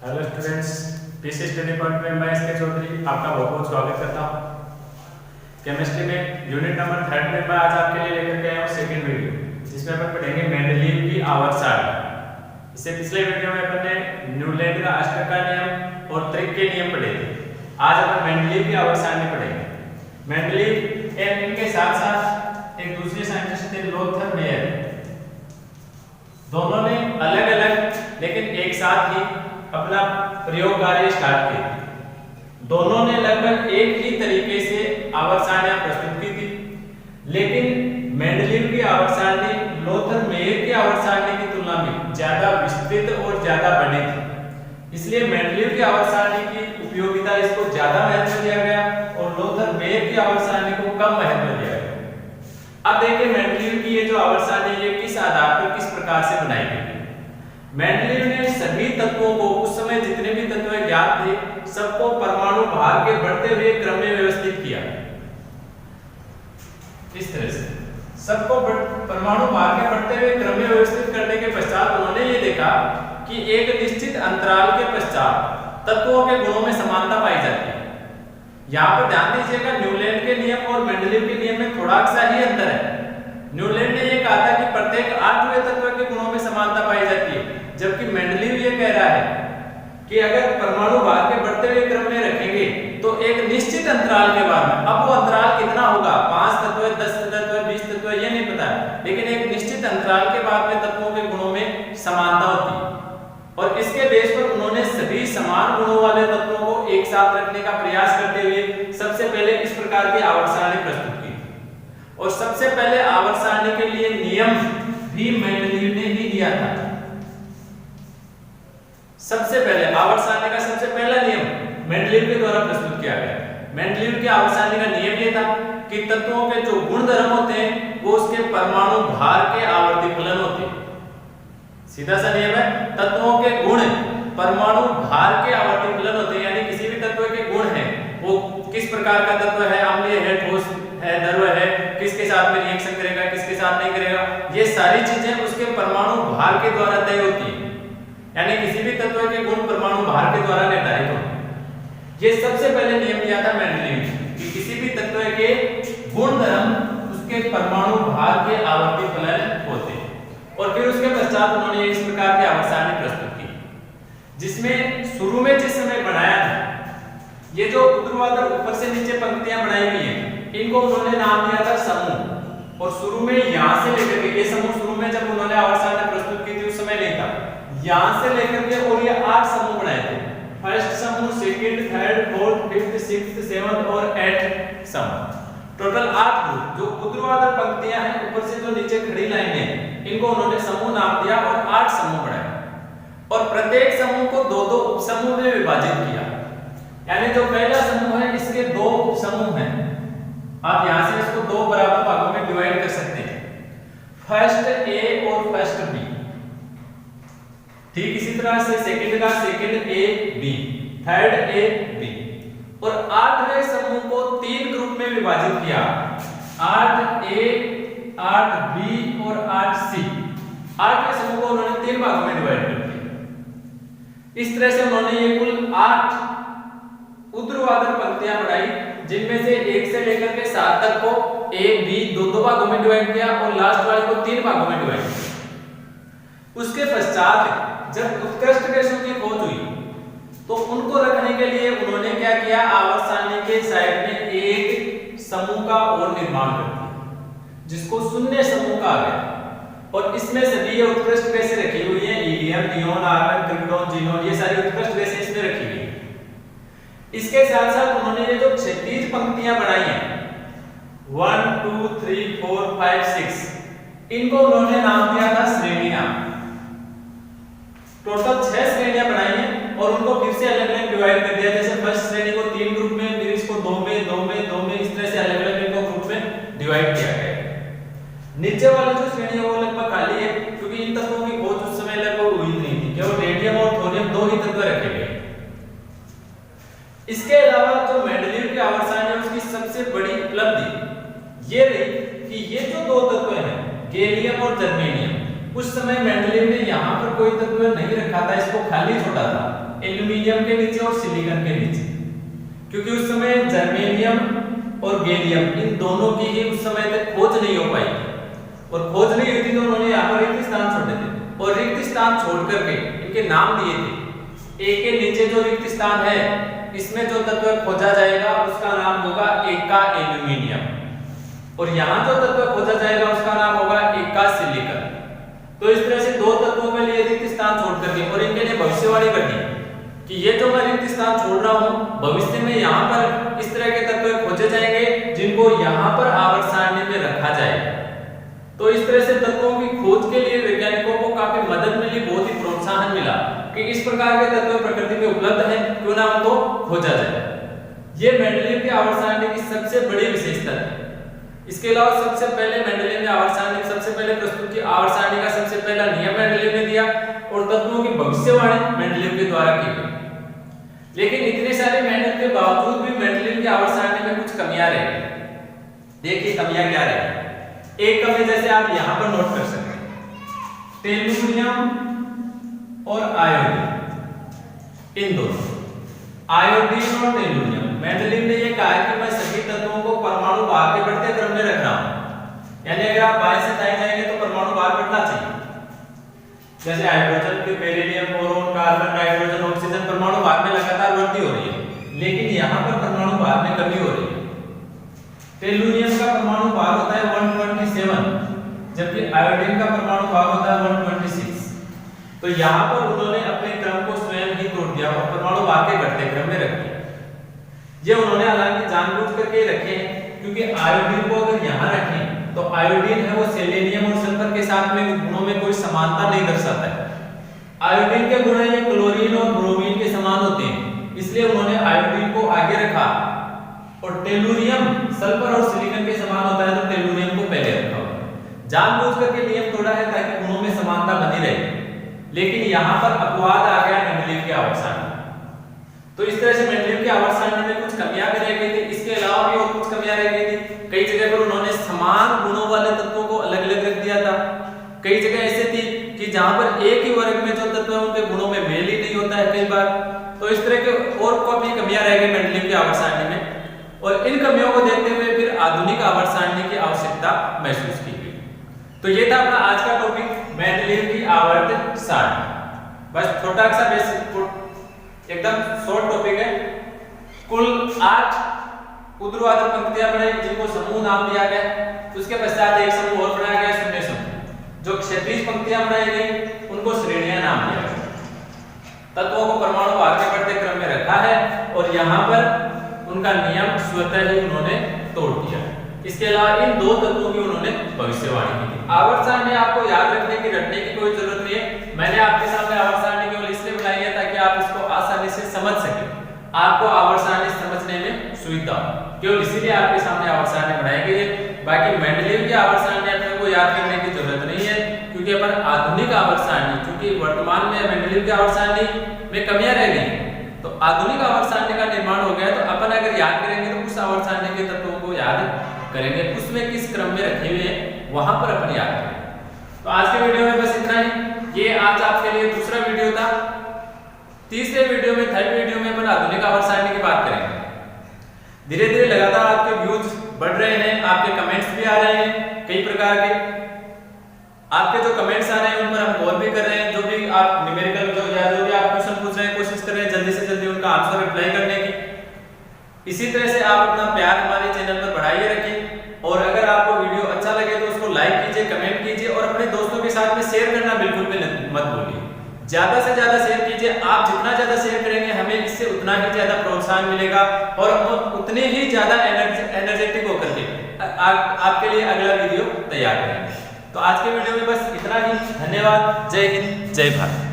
Hello students, PC study point में मैं इसके चौधरी आपका बहुत बहुत स्वागत करता हूँ। केमिस्ट्री में यूनिट नंबर 3 में मैं आज आपके लिए लेकर के आया हूँ सेकंड वीडियो, जिसमें अपन पढ़ेंगे मेंडलीव की आवर्त सारणी। इससे पिछले वीडियो में अपन ने न्यूलैंड का अष्टक का नियम और त्रिक के नियम पढ़े थे। आज अपन मेंडलीव की आवर्त सारणी पढ़ेंगे। मेंडलीव एंड इनके साथ साथ एक दूसरे साइंटिस्ट थे लोथर मेयर, दोनों ने अलग अलग लेकिन एक साथ ही अपना प्रयोग कार्य स्टार्ट किया। दोनों ने लगभग एक ही तरीके से आवर्त सारणियां प्रस्तुत की थी, लेकिन मेंडलीव की आवर्त सारणी लोथर मेयर की आवर्त सारणी की तुलना में ज्यादा विस्तृत और ज्यादा बड़ी थी। इसलिए मेंडलीव की आवर्त सारणी की उपयोगिता इसको ज्यादा महत्व दिया गया और लोथर मेयर की आवर्त सारणी को कम महत्व दिया गया। अब देखिए मेंडलीव की ये जो आवर्त सारणी है किस आधार पर किस प्रकार से बनाई गई। मेंडलीव ने सभी तत्वों को, उस समय जितने भी तत्व ज्ञात थे, सबको परमाणु भार के बढ़ते हुए क्रम में व्यवस्थित किया। इस तरह से सबको परमाणु भार के बढ़ते हुए क्रम में व्यवस्थित करने के पश्चात उन्होंने ये देखा कि एक निश्चित अंतराल के पश्चात तत्वों के गुणों में समानता पाई जाती है। यहाँ पर ध्यान दीजिएगा, न्यूलैंड के नियम और मेंडलीव के नियम में थोड़ा सा ही अंतर है। न्यूलैंड ने यह कहा था कि प्रत्येक 8वें तत्व के गुणों में समानता पाई जाती है, जबकि मेंडलीव ये कह रहा है कि अगर परमाणु भार के बढ़ते हुए क्रम में रखेंगे तो एक निश्चित अंतराल के बाद में, अब वो अंतराल कितना होगा, 5 तत्व, 10 तत्व, 20 तत्व, ये नहीं पता है, लेकिन एक निश्चित अंतराल के बाद में तत्वों के गुणों में समानता होती है। और इसके बेस पर उन्होंने सभी समान गुणों वाले तत्वों को एक साथ रखने का प्रयास करते हुए सबसे पहले इस प्रकार की आवर्त सारणी प्रस्तुत की। और सबसे पहले आवर्त सारणी के लिए नियम भी मेंडलीव ने ही दिया था। सबसे पहले आवर्त सारणी का सबसे पहला नियम मेंडलीव के द्वारा प्रस्तुत किया गया। मेंडलीव की आवर्त सारणी का नियम ये था कि तत्वों के जो गुण धर्म होते हैं वो उसके परमाणु भार के आवर्ती फलन होते हैं। सीधा सा नियम है, तत्वों के गुण परमाणु भार के आवर्ती फलन होते हैं। यानी किसी भी तत्व के गुण हैं, वो किस प्रकार का तत्व है, अम्लीय है, ठोस है, द्रव है, किसके साथ में रिएक्शन करेगा, किसके साथ नहीं करेगा, ये सारी चीजें उसके परमाणु भार के द्वारा तय होती है। यानी किसी भी तत्व के गुण परमाणु भार के द्वारा निर्धारित होते हैं। ये सबसे पहले नियम दिया था मेंडलीव ने कि किसी भी तत्व के गुण धर्म उसके परमाणु भार के आवर्ती फलन होते हैं। और फिर उसके पश्चात उन्होंने इस प्रकार की आवर्त सारणी प्रस्तुत की, जिसमें शुरू में जिस समय बनाया था, ये जो ऊर्ध्वाधर ऊपर से नीचे पंक्तियां बनाई हुई हैं, इनको उन्होंने नाम दिया था समूह। और शुरू में यहां से लेकर के ये समूह, शुरू में जब उन्होंने आवर्त सारणी प्रस्तुत की थी उस समय नहीं था, यहां से लेकर के और ये 8 समूह बनाए थे। फर्स्ट समूह, second, third, fourth, fifth, sixth, seventh और 8th समूह, टोटल 8 ग्रुप। जो ऊर्ध्वाधर पंक्तियां हैं, ऊपर से जो नीचे खड़ी लाइनें हैं, इनको उन्होंने समूह नाम दिया और 8 समूह बनाए। और प्रत्येक समूह को 2-2 उपसमूह में विभाजित किया। यानी जो पहला समूह है इसके 2 उपसमूह हैं। आप यहां से इसको 2 बराबर भागों में डिवाइड कर सकते हैं, फर्स्ट ए और फर्स्ट बी। ठीक इसी तरह से सेकंड का second A B, third A B. और 8वें समूह को 3 ग्रुप में विभाजित किया, 8A, 8B और 8C। 8वें समूह को उन्होंने 3 भागों में डिवाइड कर दिया। इस तरह से उन्होंने ये कुल 8 ऊर्ध्वाधर पंक्तियां बनाई, जिनमें से 1 से लेकर के 7 तक को A, B 2-2 भागों में डिवाइड किया और लास्ट वाले को 3 भागों में डिवाइड किया। उसके पश्चात जब उत्कृष्ट गैसों की खोज हुई तो उनको रखने के लिए उन्होंने क्या किया, आवर्त सारणी के साइड में एक समूह का और निर्माण कर दिया, जिसको शून्य समूह कहा गया। और इसमें सभी ये उत्कृष्ट गैसें रखी हुई हैं, helium, neon, argon, krypton, xenon, ये सारी उत्कृष्ट गैसें इसमें रखी हुई हैं। इसके साथ साथ उन्होंने ये जो क्षैतिज पंक्तियां बनाई हैं 1 2 3 4 5 6, इनको उन्होंने नाम दिया था श्रेणियां। टोटल 6 श्रेणियां बनाई हैं और उनको फिर से अलग अलग डिवाइड कर दिया। जैसे फर्स्ट श्रेणी को 3 ग्रुप में, फिर इसको 2 में, 2 में, 2 में, इस तरह से अलग अलग इनको ग्रुप में डिवाइड किया गया है। नीचे वाली जो श्रेणी है वो लगभग खाली है, क्योंकि इन तत्वों की खोज उस समय लगभग हुई नहीं थी, केवल रेडियम और थोरियम 2 ही तत्व रखे गए। इसके अलावा जो मेंडलीव की आवर्त सारणी है उसकी सबसे बड़ी उपलब्धि ये रही कि ये जो 2 तत्व हैं, गैलियम और जर्मेनियम, उस समय मेंडलीव ने यहाँ पर कोई तत्व नहीं रखा था, इसको खाली छोड़ा था एल्यूमिनियम के नीचे और सिलिकॉन के नीचे, क्योंकि उस समय जर्मेनियम और गैलियम इन दोनों की ही उस समय तक खोज नहीं हो पाई थी, और खोज नहीं हुई थी तो उन्होंने यहाँ पर रिक्त स्थान छोड़े थे, और रिक्त स्थान छोड़ करके इनके नाम दिए थे। ए के नीचे जो रिक्त स्थान है इसमें जो तत्व खोजा जाएगा उसका नाम होगा एका एल्यूमिनियम, और यहाँ जो तत्व खोजा जाएगा उसका नाम होगा एका सिलिकॉन। तो इस तरह से दो तत्वों के लिए रिक्त स्थान छोड़ करके और इनके लिए भविष्यवाणी कर दी कि ये जो मैं रिक्त स्थान छोड़ रहा हूँ भविष्य में यहाँ पर इस तरह के तत्व खोजे जाएंगे जिनको यहाँ पर आवर्त सारणी में रखा जाएगा। तो इस तरह से तत्वों की खोज के लिए वैज्ञानिकों को काफी मदद मिली, बहुत ही प्रोत्साहन मिला कि इस प्रकार के तत्व प्रकृति में उपलब्ध हैं, क्यों ना उनको खोजा जाए। ये मेंडलीव की आवर्त सारणी की सबसे बड़ी विशेषता है। इसके अलावा सबसे पहले मेंडलीव ने आवर्त सारणी सबसे पहले प्रस्तुत की, आवर्त सारणी का सबसे पहला नियम मेंडलीव ने दिया और तत्वों की भविष्यवाणी मेंडलीव के द्वारा की गई। लेकिन इतनी सारी मेहनत के बावजूद भी मेंडलीव की आवर्त सारणी में कुछ कमियां रह गई। देखिए कमियां क्या रही। एक कमी जैसे आप यहां पर नोट कर सकते हैं, टेलुरियम और आयोडीन, इन दोनों आयोडीन और टेलुरियम, मेंडलीव ने यह कहा कि मैं सभी तत्वों को परमाणु भार के बढ़ते क्रम में रख रहा हूं, यानी अगर आप बाएं से दाएं जाएंगे तो परमाणु भार बढ़ना चाहिए। जैसे हाइड्रोजन के beryllium, boron, carbon, nitrogen, oxygen परमाणु भार में लगातार वृद्धि हो रही है, लेकिन यहां पर परमाणु भार में कमी हो रही है। टेलुरियम का परमाणु भार होता है 127, जबकि आयोडीन का परमाणु भार होता है 126। तो यहां पर उन्होंने अपने क्रम को स्वयं ही तोड़ दिया और परमाणु भार के घटते क्रम में रख दिया। ये उन्होंने हालांकि जानबूझ करके रखे हैं, क्योंकि आयोडीन को अगर यहां रखें तो आयोडीन है वो सेलेनियम और सल्फर के साथ में गुणों में कोई समानता नहीं दर्शाता है। आयोडीन के गुण ये क्लोरीन और ब्रोमीन के समान होते हैं, इसलिए उन्होंने आयोडीन को आगे रखा, और टेलुरियम सल्फर और सिलिकॉन के समान होता है तो टेलुरियम को पहले रखा होगा। जानबूझ करके नियम तोड़ा है ताकि गुणों में समानता बनी रहे, लेकिन यहाँ पर अपवाद आ गया मेंडलीव की आवर्त सारणी। तो इस तरह से मेंडलीव की आवर्त सारणी में कुछ कमियां भी रह गई थी। इसके अलावा भी और कुछ कमियां रह गई थी। कई जगह पर उन्होंने समान गुणों वाले तत्वों को अलग अलग रख दिया था। कई जगह ऐसे थी कि जहां पर एक ही वर्ग में जो तत्व है उनके गुणों में मेल ही नहीं होता है कई बार। तो इस तरह के और काफी कमियां रह गई मेंडलीव की आवर्त सारणी में, और इन कमियों को देखते हुए फिर आधुनिक आवर्त सारणी की आवश्यकता महसूस की गई। तो ये था अपना आज का टॉपिक, मेंडलीव की आवर्त सारणी। बस छोटा सा बेसिक एकदम शॉर्ट टॉपिक है। कुल 8 ऊर्ध्वाधर पंक्तियां बनाई जिनको समूह नाम दिया गया। उसके पश्चात एक समूह और बनाया गया, शून्य समूह। जो क्षैतिज पंक्तियां बनाई गई उनको श्रेणियां नाम दिया गया। तत्वों को परमाणु भार के बढ़ते क्रम में रखा है और यहाँ पर उनका नियम स्वतः ही उन्होंने तोड़ दिया। इसके अलावा इन दो तत्वों की उन्होंने भविष्यवाणी की थी। आवर्त सारणी आपको याद रखने की, रटने की कोई जरूरत नहीं है। मैंने आपके सामने आवर्त सारणी केवल इसलिए बनाई है ताकि आप इसको आसानी से समझ सकें, आपको आवर्त सारणी समझने में सुविधा हो, केवल इसीलिए आपके सामने आवर्त सारणी बनाई गई है। बाकी मेंडलीव की आवर्त सारणी अपने को याद करने की जरूरत नहीं है, क्योंकि अपन आधुनिक आवर्त सारणी, क्योंकि वर्तमान में मेंडलीव की आवर्त सारणी में कमियां रह गई, तो आधुनिक आवर्त सारणी का निर्माण हो गया। तो अपन अगर याद करेंगे तो उस आवर्त सारणी के तत्वों को याद करेंगे, उसमें किस क्रम में रखे हुए हैं वहां पर अपन याद करेंगे। तो आज के वीडियो में बस इतना ही। ये आज आपके लिए दूसरा वीडियो था। तीसरे वीडियो में, थर्ड वीडियो में अपन आधुनिक आवर्त सारणी की बात करेंगे। धीरे धीरे लगातार आपके व्यूज बढ़ रहे हैं, आपके कमेंट्स भी आ रहे हैं कई प्रकार के। आपके जो कमेंट्स आ रहे हैं उन पर हम गौर भी कर रहे हैं। जो भी आप न्यूमेरिकल जो भी आप क्वेश्चन पूछ रहे हैं, कोशिश कर रहे हैं जल्दी से जल्दी उनका आंसर रिप्लाई करने की। इसी तरह से आप अपना प्यार हमारे चैनल पर बढ़ाइए रखें, और अगर आपको वीडियो अच्छा लगे तो उसको लाइक कीजिए, कमेंट कीजिए, और अपने दोस्तों के साथ में शेयर करना बिल्कुल भी मत भूलिए। ज्यादा से ज्यादा शेयर कीजिए। आप जितना ज्यादा शेयर करेंगे हमें इससे उतना ही ज्यादा प्रोत्साहन मिलेगा, और हम उतने ही ज्यादा एनर्जेटिक होकर के आपके लिए अगला वीडियो तैयार करेंगे। तो आज के वीडियो में बस इतना ही। धन्यवाद। जय हिंद, जय भारत।